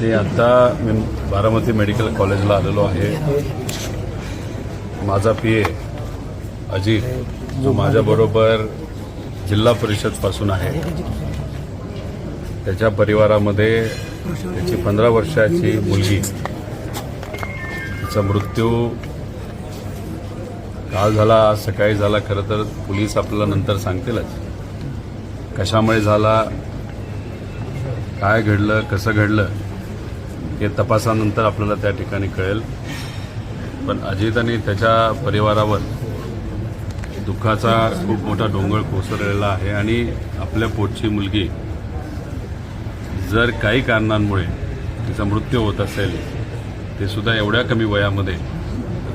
ते आता मी बारामती मेडिकल कॉलेजला आलेलो आहे. माझा PA अजित जो माझ्याबरोबर जिल्हा परिषदपासून आहे, त्याच्या परिवारामध्ये त्याची 15 वर्षाची मुलगी, तिचा मृत्यू काल झाला, आज सकाळी झाला. खरं तर पोलीस आपल्याला नंतर सांगतीलच कशामुळे झाला, काय घडलं, कसं घडलं हे तपासानंतर आपल्याला त्या ठिकाणी कळेल. पण अजित आणि त्याच्या परिवारावर दुःखाचा खूप मोठा डोंगर कोसळलेला आहे आणि आपल्या पोटची मुलगी जर काही कारणांमुळे तिचा मृत्यू होत असेल, ते सुद्धा एवढ्या कमी वयामध्ये,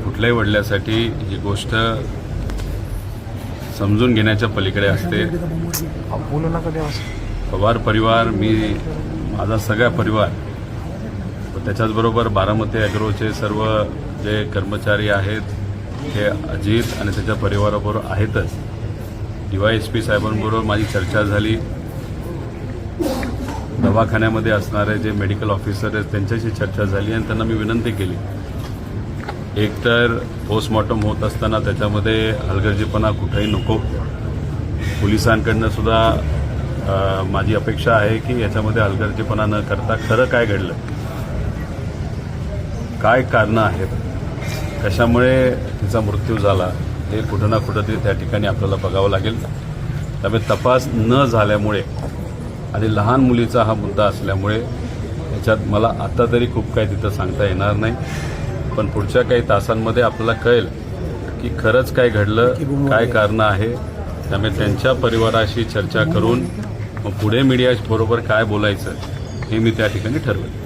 कुठल्याही वडिलांसाठी ही गोष्ट समजून घेण्याच्या पलीकडे असते. पवार परिवार, माझा सगळा परिवार व त्याच्याचबरोबर बारामती ॲग्रोचे सर्व जे कर्मचारी आहेत ते अजित आणि त्याच्या परिवाराबरोबर आहेतच. DYSP साहेबांबरोबर माझी चर्चा झाली. दवाखान्यामध्ये असणारे जे मेडिकल ऑफिसर आहेत त्यांच्याशी चर्चा झाली आणि त्यांना मी विनंती केली, एकतर पोस्टमॉर्टम होत असताना त्याच्यामध्ये हलगर्जीपणा कुठेही नको. पोलिसांकडनं सुद्धा माझी अपेक्षा आहे की याच्यामध्ये हलगर्जीपणा न करता खरं काय घडलं, काय कारणं आहेत, कशामुळे तिचा मृत्यू झाला, हे कुठं ना कुठंतरी त्या ठिकाणी आपल्याला बघावं लागेल. त्यामुळे तपास न झाल्यामुळे आणि लहान मुलीचा हा मुद्दा असल्यामुळे याच्यात मला आता तरी खूप काही तिथं सांगता येणार नाही. पण पुढच्या काही तासांमध्ये आपल्याला कळेल की खरंच काय घडलं, काय कारणं आहे. त्यामुळे त्यांच्या परिवाराशी चर्चा करून मग पुढे मीडियाबरोबर काय बोलायचं हे मी त्या ठिकाणी ठरवेल.